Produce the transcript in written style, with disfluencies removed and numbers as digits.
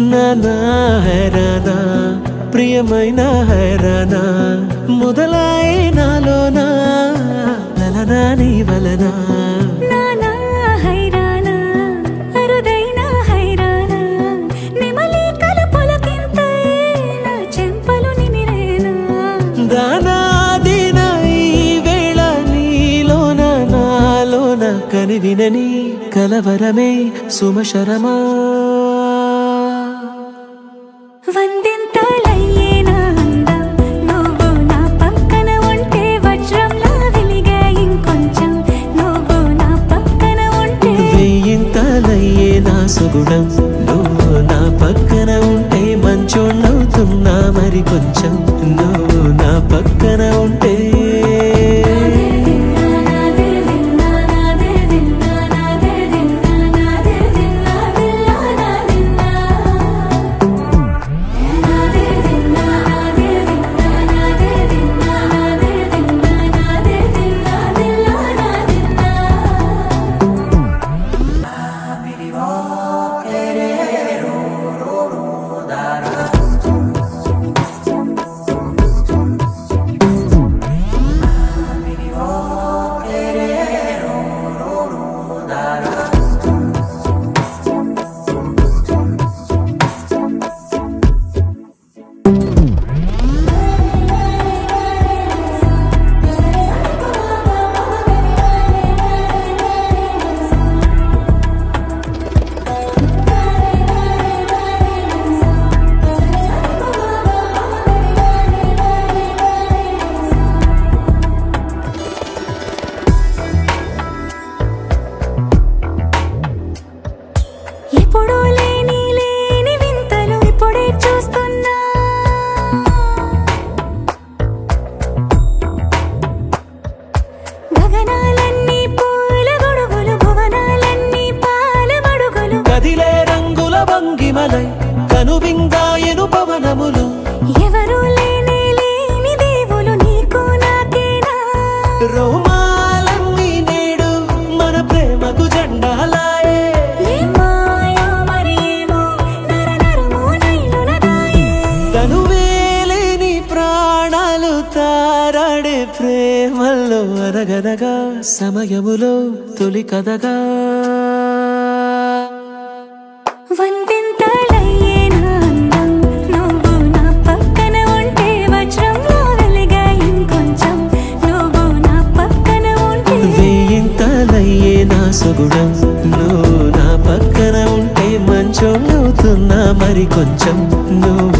నానా హైరానా ప్రియమైన హైరానా మొదలాయే నాలోనా లలనా నీ వలనా నానా హైరానా అరుదైన హైరానా నిమలి కలపులకింతై నా చెంపలు నిమిరేనా దానా దినా ఈ వేళ నీలోన నాలోన కనివినని కలవరమే సుమశరమా వందింతలయ్యేనా అందం నువ్వు నా పక్కన ఉంటే వజ్రంలా వెలిగే ఇంకొంచెం నువ్వు నా పక్కన ఉంటే వెయ్యింతలయ్యే నా సుగుణం నువ్వు నా పక్కన ఉంటే మంచోళ్ళవుతున్నా మరి కొంచెం నువ్వు నా పక్కన ఉంటే ఎప్పుడూ లేని వింతలు ఇప్పుడే చూస్తున్నా గగనాలన్నీ పూల గొడుగులు భువనాలన్నీ పాల మడుగులు కదిలే రంగుల భంగిమలై కనువిందాయను పవనములు ఎవరూ లేని దేవులు నీకు నాకేనా రోమాలన్నీ నేడు మన ప్రేమకు జెండాలాయే తనువేలేని ప్రాణాలు తారాడే ప్రేమల్లో అనగనగా సమయములో తొలి కథగా వందింతలయ్యేనా అందం నువ్వు నా పక్కన ఉంటే వజ్రంలా వెలిగే ఇంకొంచెం నువ్వు నా పక్కన ఉంటే వెయ్యింతలయ్యే నా సుగుణం నువ్వు నా పక్కన ఉంటే మంచోళ్ళవుతున్నా మరి కొంచెం నువ్వు